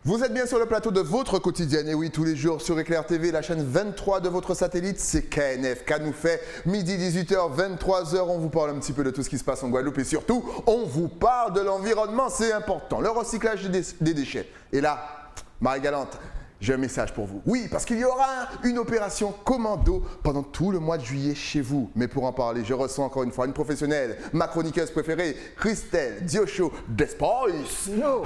Vous êtes bien sur le plateau de votre quotidien, et oui, tous les jours sur Éclair TV, la chaîne 23 de votre satellite, c'est KNF. Qu'a nous fait midi 18h, 23h, on vous parle un petit peu de tout ce qui se passe en Guadeloupe et surtout, on vous parle de l'environnement, c'est important, le recyclage des déchets. Et là, Marie-Galante, j'ai un message pour vous. Oui, parce qu'il y aura une opération commando pendant tout le mois de juillet chez vous. Mais pour en parler, je reçois encore une fois une professionnelle, ma chroniqueuse préférée, Christelle Diocho Despice. No.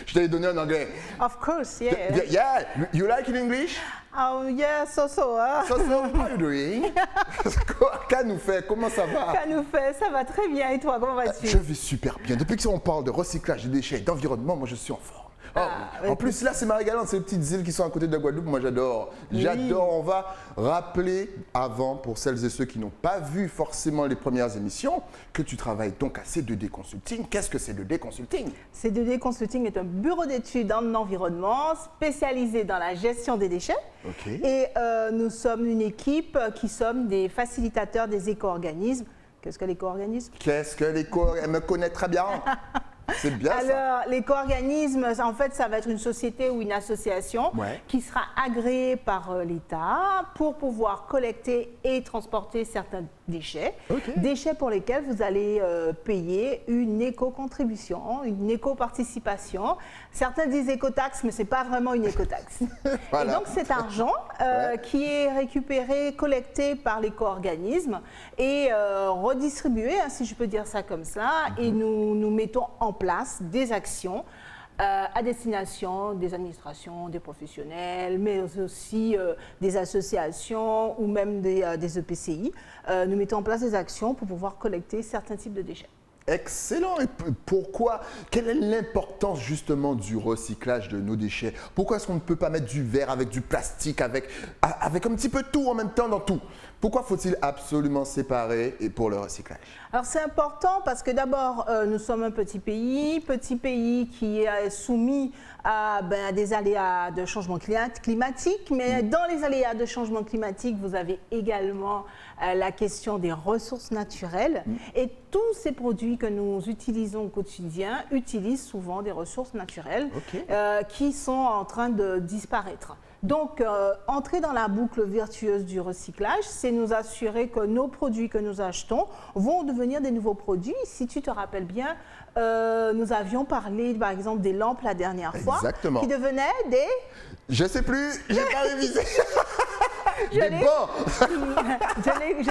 Je t'ai donné en anglais. Of course, yeah. Yeah, you like in English? Oh, yeah, so. So, how are you doing? Qu'à nous fait? Comment ça va? Qu'à nous fait? Ça va très bien. Et toi, comment vas-tu? Je vais super bien. Depuis qu'on parle de recyclage des déchets, d'environnement, moi je suis en forme. En plus, là, c'est Marie-Galante, c'est les petites îles qui sont à côté de la Guadeloupe. Moi, j'adore. Oui. J'adore. On va rappeler avant, pour celles et ceux qui n'ont pas vu forcément les premières émissions, que tu travailles donc à C2D Consulting. Qu'est-ce que C2D Consulting? C2D Consulting est un bureau d'études en environnement spécialisé dans la gestion des déchets. Ok. Et nous sommes une équipe qui sommes des facilitateurs des éco-organismes. Qu'est-ce que l'éco-organisme? Qu'est-ce que l'éco? Elle me connaît très bien. C'est bien ça. Alors, l'éco-organisme, en fait, ça va être une société ou une association qui sera agréée par l'État pour pouvoir collecter et transporter certains déchets. Déchets pour lesquels vous allez payer une éco-contribution, une éco-participation. Certains disent éco-taxe, mais ce n'est pas vraiment une éco-taxe. Voilà. Et donc, cet argent qui est récupéré, collecté par l'éco-organisme et redistribué, hein, si je peux dire ça comme ça, et nous mettons en place des actions à destination des administrations, des professionnels, mais aussi des associations ou même des EPCI. Nous mettons en place des actions pour pouvoir collecter certains types de déchets. Excellent. Et pourquoi? Quelle est l'importance justement du recyclage de nos déchets? Pourquoi est-ce qu'on ne peut pas mettre du verre avec du plastique, avec un petit peu de tout en même temps dans tout? Pourquoi faut-il absolument séparer et pour le recyclage? Alors c'est important parce que d'abord, nous sommes un petit pays qui est soumis à des aléas de changement climatique, mais dans les aléas de changement climatique, vous avez également la question des ressources naturelles et tous ces produits que nous utilisons au quotidien utilisent souvent des ressources naturelles qui sont en train de disparaître. Donc, entrer dans la boucle vertueuse du recyclage, c'est nous assurer que nos produits que nous achetons vont devenir des nouveaux produits. Si tu te rappelles bien, nous avions parlé, par exemple, des lampes la dernière fois, qui devenaient des... Je sais plus, j'ai pas révisé. Je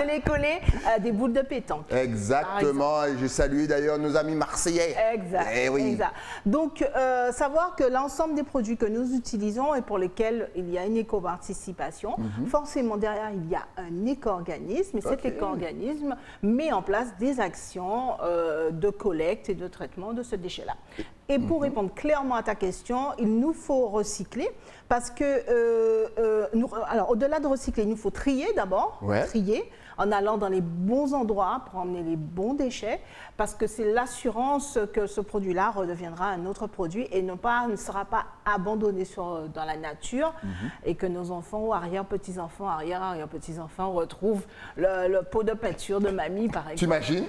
l'ai collé des boules de pétanque. Exactement, et j'ai salué d'ailleurs nos amis marseillais. Exact. Exact. Donc, savoir que l'ensemble des produits que nous utilisons et pour lesquels il y a une éco-participation, forcément derrière il y a un éco-organisme et cet éco-organisme met en place des actions de collecte et de traitement de ce déchet-là. Et pour répondre clairement à ta question, il nous faut recycler parce que, alors au-delà de recycler, il nous faut trier d'abord, trier en allant dans les bons endroits pour emmener les bons déchets parce que c'est l'assurance que ce produit-là redeviendra un autre produit et ne sera pas abandonné dans la nature et que nos enfants ou arrière-petits-enfants, arrière-petits-enfants retrouvent le pot de peinture de mamie par exemple. T'imagines?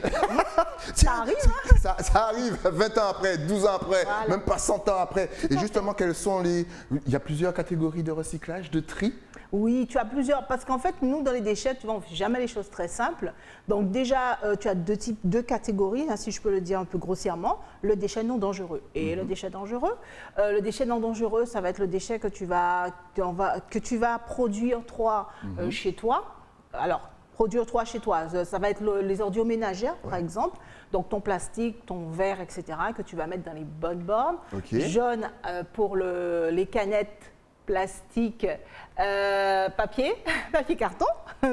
Ça arrive, hein? Ça arrive 20 ans après, 12 ans après, même pas 100 ans après. Et justement, quelles sont les... Il y a plusieurs catégories de recyclage, de tri? Oui, tu as plusieurs, parce qu'en fait, nous, dans les déchets, tu vois, on ne fait jamais les choses très simples. Donc déjà, tu as deux catégories, hein, si je peux le dire un peu grossièrement, le déchet non dangereux et le déchet dangereux. Le déchet non dangereux, ça va être le déchet que tu vas produire, toi, chez toi. Alors, produire, toi, chez toi, ça va être les ordures ménagères, par exemple. Donc, ton plastique, ton verre, etc., que tu vas mettre dans les bonnes bornes. Jaune pour les canettes plastique, papier carton.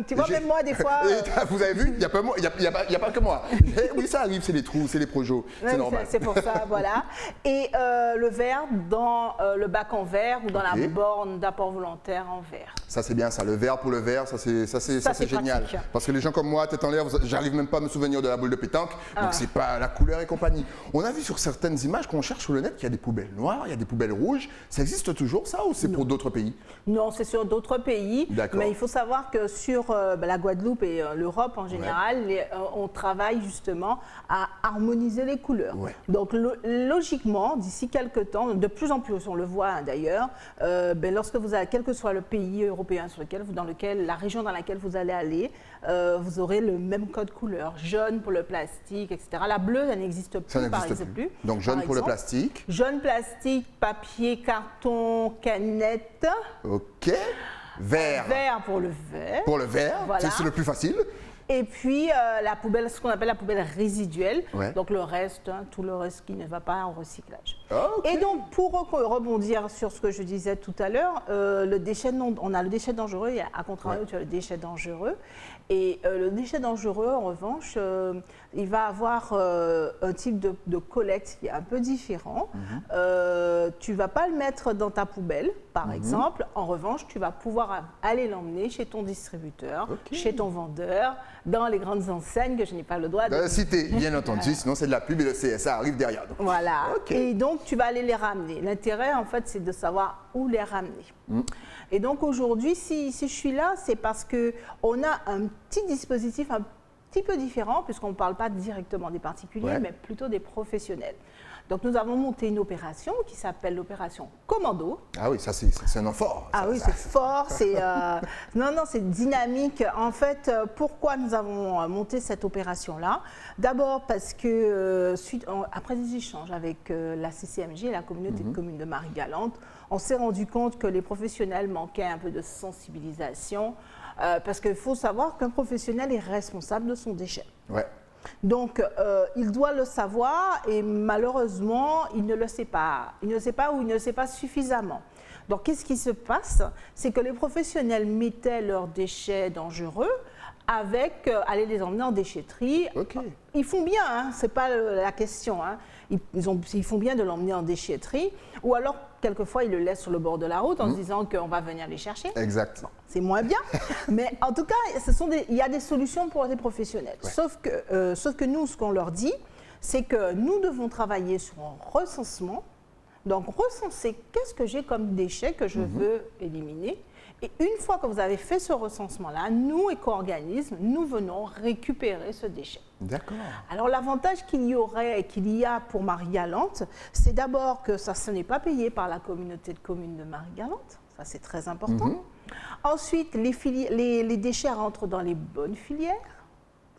Tu vois, même moi, des fois... Vous avez vu, il n'y a pas que moi. Oui, ça arrive, c'est les trous, c'est les projets, c'est normal. C'est pour ça, voilà. Et le verre dans le bac en verre ou dans la borne d'apport volontaire en verre. Ça, c'est bien ça. Le verre pour le verre, ça, c'est génial. Parce que les gens comme moi, tête en l'air, j'arrive même pas à me souvenir de la boule de pétanque. Donc, c'est pas la couleur et compagnie. On a vu sur certaines images qu'on cherche sur le net qu'il y a des poubelles noires, il y a des poubelles rouges. Ça existe toujours, ça, ou c'est pour d'autres pays? Non, c'est sur d'autres pays. Mais il faut savoir que sur la Guadeloupe et l'Europe en général, on travaille justement à harmoniser les couleurs. Donc logiquement, d'ici quelques temps, de plus en plus, on le voit d'ailleurs, lorsque vous avez, quel que soit le pays européen la région dans laquelle vous allez aller, vous aurez le même code couleur. Jaune pour le plastique, etc. La bleue, elle n'existe plus, par exemple. Donc jaune pour le plastique. Jaune, plastique, papier, carton, canette. OK. Vert. Vert pour le verre. Pour le verre, voilà. C'est le plus facile. Et puis la poubelle, ce qu'on appelle la poubelle résiduelle, donc le reste, tout le reste qui ne va pas en recyclage. Okay. Et donc pour rebondir sur ce que je disais tout à l'heure, on a le déchet dangereux et à contrario tu as le déchet dangereux. Et le déchet dangereux, en revanche, il va avoir un type de collecte qui est un peu différent. Tu ne vas pas le mettre dans ta poubelle, par exemple. En revanche, tu vas pouvoir aller l'emmener chez ton distributeur, chez ton vendeur, dans les grandes enseignes que je n'ai pas le droit de citer, bien entendu, sinon c'est de la pub et le CSA arrive derrière. Donc. Voilà. Et donc, tu vas aller les ramener. L'intérêt, en fait, c'est de savoir où les ramener. Et donc, aujourd'hui, si je suis là, c'est parce qu'on a un petit dispositif un petit peu différent, puisqu'on ne parle pas directement des particuliers, mais plutôt des professionnels. Donc, nous avons monté une opération qui s'appelle l'opération Commando. Ah oui, ça c'est un nom fort. Ah oui, c'est fort, c'est c'est dynamique. En fait, pourquoi nous avons monté cette opération-là? D'abord parce que, après des échanges avec la CCMJ, la communauté de communes de Marie-Galante, on s'est rendu compte que les professionnels manquaient un peu de sensibilisation, parce qu'il faut savoir qu'un professionnel est responsable de son déchet. Donc, il doit le savoir et malheureusement, il ne le sait pas. Il ne le sait pas ou il ne le sait pas suffisamment. Donc, qu'est-ce qui se passe? C'est que les professionnels mettaient leurs déchets dangereux avec aller les emmener en déchetterie. Ils font bien, hein, ce n'est pas la question. Hein. Ils font bien de l'emmener en déchetterie ou alors, quelquefois, ils le laissent sur le bord de la route en se disant qu'on va venir les chercher. Exact. Bon, c'est moins bien, mais en tout cas, il y a des solutions pour les professionnels. Sauf que nous, ce qu'on leur dit, c'est que nous devons travailler sur un recensement. Donc, recenser qu'est-ce que j'ai comme déchets que je veux éliminer. Et une fois que vous avez fait ce recensement-là, nous, éco-organismes, nous venons récupérer ce déchet. D'accord. Alors, l'avantage qu'il y a pour Marie-Galante, c'est d'abord que ce n'est pas payé par la communauté de communes de Marie-Galante. Ça, c'est très important. Ensuite, les déchets rentrent dans les bonnes filières.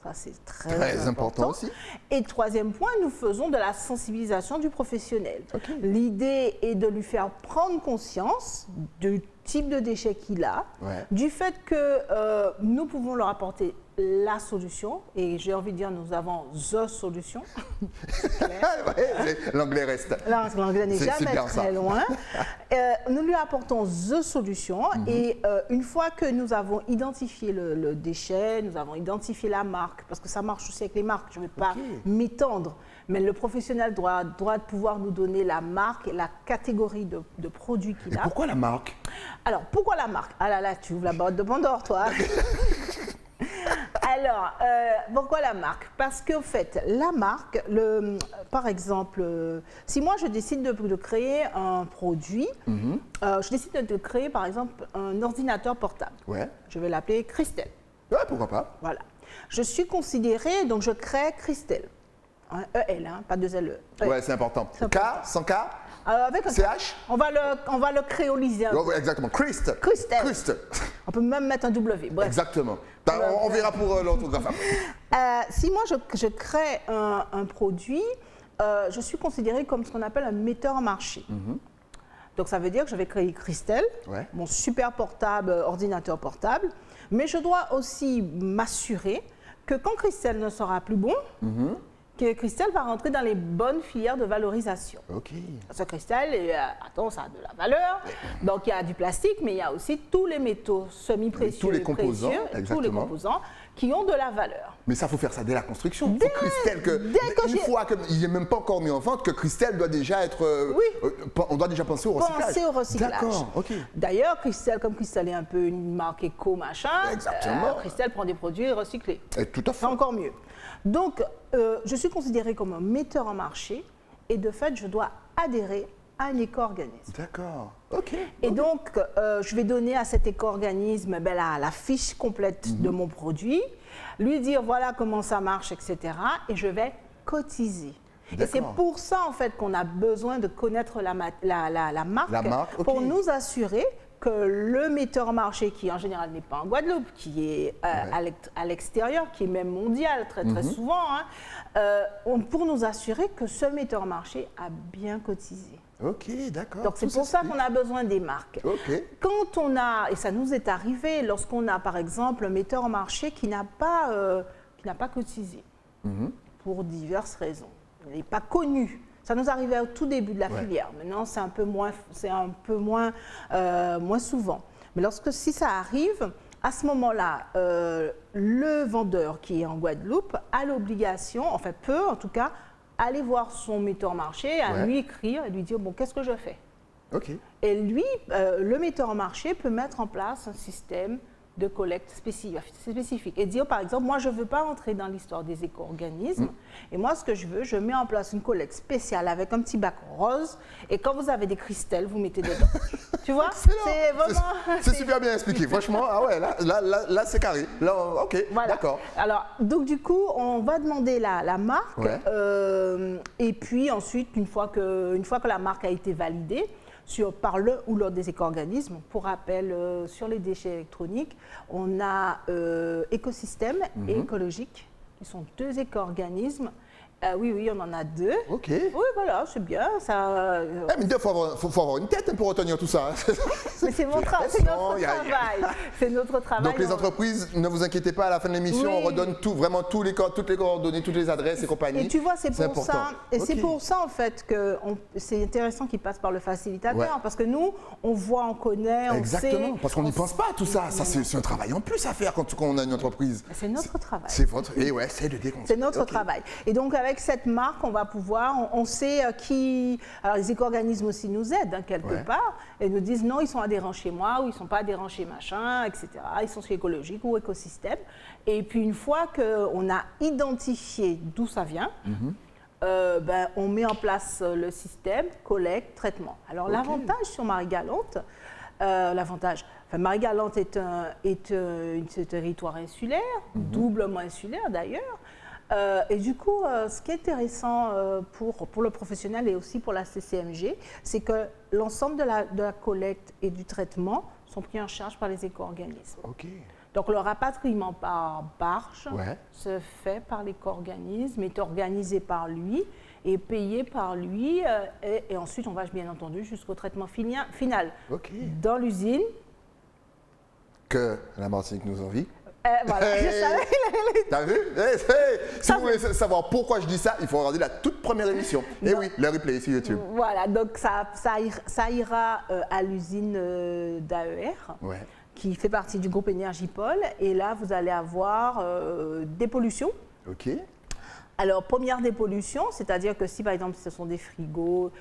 Ça, c'est très important aussi. Et troisième point, nous faisons de la sensibilisation du professionnel. L'idée est de lui faire prendre conscience du type de déchets qu'il a, du fait que nous pouvons leur apporter la solution, et j'ai envie de dire nous avons the solution. L'anglais reste. L'anglais n'est jamais très loin. Nous lui apportons the solution, et une fois que nous avons identifié le déchet, nous avons identifié la marque, parce que ça marche aussi avec les marques, je ne vais pas m'étendre, mais le professionnel doit pouvoir nous donner la marque et la catégorie de produits qu'il a. Et pourquoi la marque? Alors, pourquoi la marque? Ah là là, tu ouvres la boîte de Pandore, toi. Alors, pourquoi la marque? Parce qu'en fait, la marque, par exemple, si moi je décide de créer un produit, je décide de créer par exemple un ordinateur portable. Je vais l'appeler Christelle. Pourquoi pas? Voilà. Je suis considérée, donc je crée Christelle. E-L, hein, pas deux L-E. C'est important. K, sans K? Avec un CH? On va le créoliser. Exactement. Christelle. On peut même mettre un W. Bref. Exactement. On verra pour l'orthographe après. Si moi je crée un produit, je suis considérée comme ce qu'on appelle un metteur en marché. Donc ça veut dire que je vais créer Christelle, mon super portable, ordinateur portable, mais je dois aussi m'assurer que quand Christelle ne sera plus bon, que Christelle va rentrer dans les bonnes filières de valorisation. Parce que Christelle, attends, ça a de la valeur. Donc il y a du plastique, mais il y a aussi tous les métaux semi-précieux, tous les composants, tous les composants qui ont de la valeur. Mais ça, il faut faire ça dès la construction. Christelle, une fois qu'il n'est même pas encore mis en vente, que Christelle doit déjà être... on doit déjà penser au recyclage. Penser au recyclage. D'accord, D'ailleurs, Christelle, comme Christelle est un peu une marque éco, machin, Christelle prend des produits recyclés. Tout à fait. C'est encore mieux. Donc, je suis considérée comme un metteur en marché et de fait, je dois adhérer à un éco-organisme. D'accord. Et donc, je vais donner à cet éco-organisme la fiche complète de mon produit, lui dire voilà comment ça marche, etc. Et je vais cotiser. Et c'est pour ça, en fait, qu'on a besoin de connaître la marque pour nous assurer que le metteur en marché, qui en général n'est pas en Guadeloupe, qui est à l'extérieur, qui est même mondial très souvent, pour nous assurer que ce metteur en marché a bien cotisé. Ok, d'accord. Donc c'est pour ça qu'on a besoin des marques. Quand on a, et ça nous est arrivé, lorsqu'on a par exemple un metteur en marché qui n'a pas cotisé, pour diverses raisons. Il n'est pas connu. Ça nous arrivait au tout début de la filière. Maintenant, c'est un peu moins souvent. Mais si ça arrive, à ce moment-là, le vendeur qui est en Guadeloupe a l'obligation, enfin peut en tout cas, aller voir son metteur en marché, à lui écrire et lui dire bon, qu'est-ce que je fais? Et lui, le metteur en marché peut mettre en place un système de collecte spécifique et dire par exemple, moi je ne veux pas entrer dans l'histoire des éco-organismes et moi ce que je veux, je mets en place une collecte spéciale avec un petit bac rose et quand vous avez des cristals, vous mettez dedans. Tu vois? C'est super bien expliqué, franchement, là c'est carré, là, d'accord. Alors, donc du coup, on va demander la marque et puis ensuite, une fois que la marque a été validée, par le ou l'autre des éco-organismes. Pour rappel, sur les déchets électroniques, on a écosystème et écologique, qui sont deux éco-organismes. Oui, on en a deux. Oui, voilà, c'est bien. Mais il faut avoir une tête pour retenir tout ça. Mais c'est notre travail. C'est notre travail. Donc les entreprises, ne vous inquiétez pas, à la fin de l'émission, on redonne toutes les coordonnées, toutes les adresses et compagnie. Et tu vois, c'est pour ça. Et c'est pour ça, en fait, que c'est intéressant qu'ils passent par le facilitateur. Parce que nous, on voit, on connaît, on sait. Exactement, parce qu'on n'y pense pas à tout ça. Ça, c'est un travail en plus à faire quand on a une entreprise. C'est notre travail. C'est votre. Et ouais, c'est de déconstruire. C'est notre travail. Et donc, avec cette marque, on va pouvoir, on sait qui... Alors, les éco-organismes aussi nous aident, quelque part, et nous disent non, ils sont adhérents chez moi, ou ils ne sont pas adhérents chez machin, etc. Ils sont chez écologique ou écosystème. Et puis, une fois qu'on a identifié d'où ça vient, on met en place le système, collecte, traitement. Alors, l'avantage sur Marie-Galante, Marie-Galante est un territoire insulaire, doublement insulaire d'ailleurs. Et du coup, ce qui est intéressant pour le professionnel et aussi pour la CCMG, c'est que l'ensemble de la collecte et du traitement sont pris en charge par les éco-organismes. Donc le rapatriement par barge se fait par l'éco-organisme, est organisé par lui et payé par lui. Et ensuite, on va bien entendu jusqu'au traitement final. Dans l'usine. Que la Martinique nous envie. Voilà, je savais. T'as vu? Si vous voulez savoir pourquoi je dis ça, il faut regarder la toute première émission. Et oui, le replay sur YouTube. Voilà, donc ça ira à l'usine d'AER, qui fait partie du groupe Énergipol. Et là, vous allez avoir des pollutions. Alors, première dépollution, c'est-à-dire que si par exemple ce sont des frigos,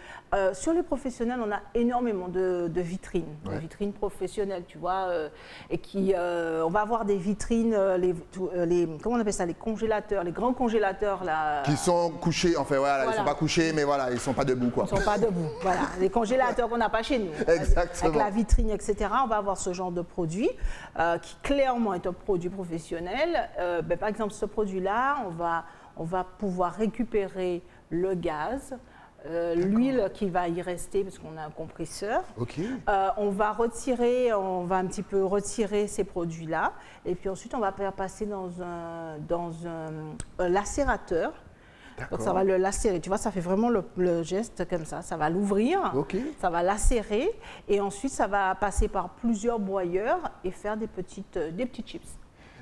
sur les professionnels, on a énormément de vitrines, des vitrines professionnelles, tu vois, et on va avoir des vitrines, comment on appelle ça, les congélateurs, les grands congélateurs là. Qui sont couchés, enfin voilà, ils ne sont pas couchés, mais voilà, ils ne sont pas debout quoi. Ils ne sont pas debout, voilà, les congélateurs qu'on n'a pas chez nous. Exactement. Avec la vitrine, etc. On va avoir ce genre de produit qui clairement est un produit professionnel. Par exemple, ce produit-là, on va pouvoir récupérer le gaz, l'huile qui va y rester parce qu'on a un compresseur. On va un petit peu retirer ces produits-là et puis ensuite on va faire passer dans un lacérateur. Donc ça va le lacérer, tu vois, ça fait vraiment le geste comme ça va l'ouvrir, ça va lacérer et ensuite ça va passer par plusieurs broyeurs et faire des petits chips.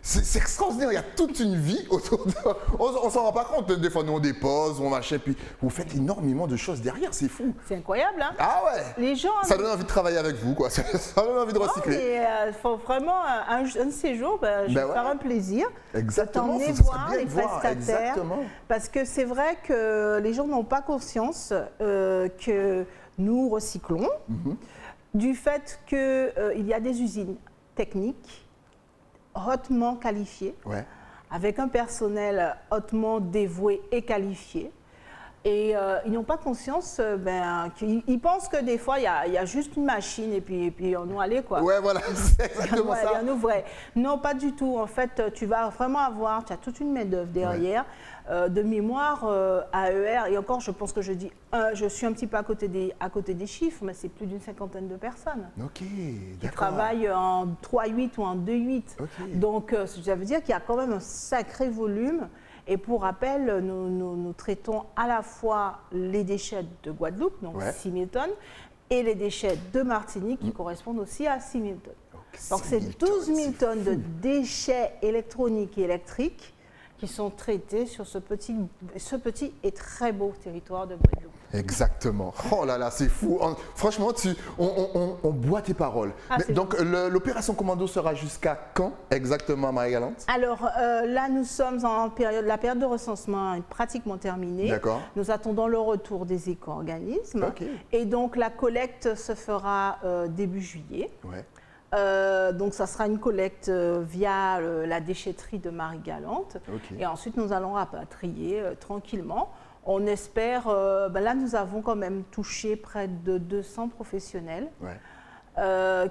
C'est extraordinaire, il y a toute une vie autour de... On s'en rend pas compte, des fois nous on dépose, on achète, puis vous faites énormément de choses derrière, c'est fou. C'est incroyable, hein? Ah ouais. Les gens... Ça donne envie de travailler avec vous, quoi. Ça donne envie de recycler. Il faut vraiment, un de ces jours, je vais faire un plaisir. Exactement. T'emmener voir les prestataires. Parce que c'est vrai que les gens n'ont pas conscience que nous recyclons, du fait qu'il y a des usines techniques hautement qualifié, avec un personnel hautement dévoué et qualifié. Et ils n'ont pas conscience, ils pensent que des fois, il y a juste une machine et puis on nous allait quoi. Ouais, voilà, c'est exactement ça. Il y en ouvrait. Non, pas du tout. En fait, tu vas vraiment avoir, tu as toute une main-d'œuvre derrière. De mémoire, AER, et encore, je pense que je suis un petit peu à côté des chiffres, mais c'est plus d'une 50aine de personnes. Ok, qui d'accord. travaillent en 3-8 ou en 2-8. Okay. Donc, ça veut dire qu'il y a quand même un sacré volume. Et pour rappel, nous traitons à la fois les déchets de Guadeloupe, donc 6 000 tonnes, et les déchets de Martinique qui correspondent aussi à 6 000 tonnes. Donc, c'est 12 000 tonnes de déchets électroniques et électriques qui sont traités sur ce petit et très beau territoire de Guadeloupe. Exactement. Oh là là, c'est fou. Franchement, on boit tes paroles. Donc, l'opération commando sera jusqu'à quand exactement, Marie-Galante? Alors là, nous sommes en période, la période de recensement est pratiquement terminée. D'accord. Nous attendons le retour des éco-organismes. Okay. Et donc, la collecte se fera début juillet. Ouais. Donc, ça sera une collecte via la déchetterie de Marie-Galante. Okay. Et ensuite, nous allons rapatrier tranquillement. On espère, là, nous avons quand même touché près de 200 professionnels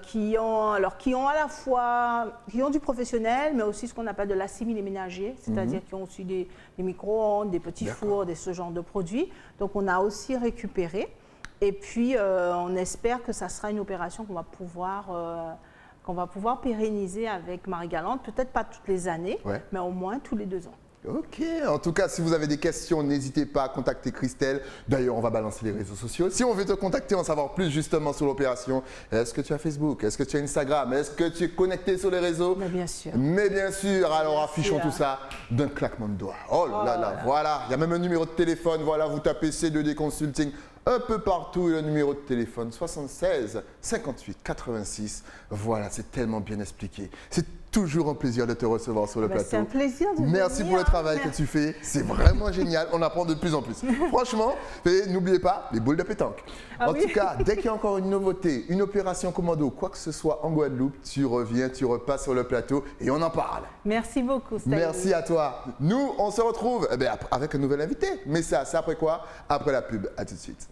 qui ont à la fois du professionnel, mais aussi ce qu'on appelle de l'assimilé ménager, c'est-à-dire qui ont aussi des micro-ondes, des petits fours, ce genre de produits. Donc, on a aussi récupéré. Et puis, on espère que ça sera une opération qu'on va pouvoir pérenniser avec Marie-Galante, peut-être pas toutes les années, mais au moins tous les 2 ans. Ok, en tout cas, si vous avez des questions, n'hésitez pas à contacter Christelle. D'ailleurs, on va balancer les réseaux sociaux. Si on veut te contacter, en savoir plus justement sur l'opération, est-ce que tu as Facebook? Est-ce que tu as Instagram? Est-ce que tu es connecté sur les réseaux? Mais bien sûr. Mais bien sûr, alors affichons tout ça d'un claquement de doigts. Oh là là, voilà, il y a même un numéro de téléphone, voilà, vous tapez C2D Consulting un peu partout, le numéro de téléphone 76 58 86. Voilà, c'est tellement bien expliqué. C'est toujours un plaisir de te recevoir sur le plateau. C'est un plaisir de Merci venir, pour le travail que tu fais. C'est vraiment génial. On apprend de plus en plus. Franchement, n'oubliez pas les boules de pétanque. En tout cas, dès qu'il y a encore une nouveauté, une opération commando, quoi que ce soit en Guadeloupe, tu reviens, tu repasses sur le plateau et on en parle. Merci beaucoup, Stanley. Merci à toi. Nous, on se retrouve avec un nouvel invité. Mais ça, c'est après quoi? Après la pub. À tout de suite.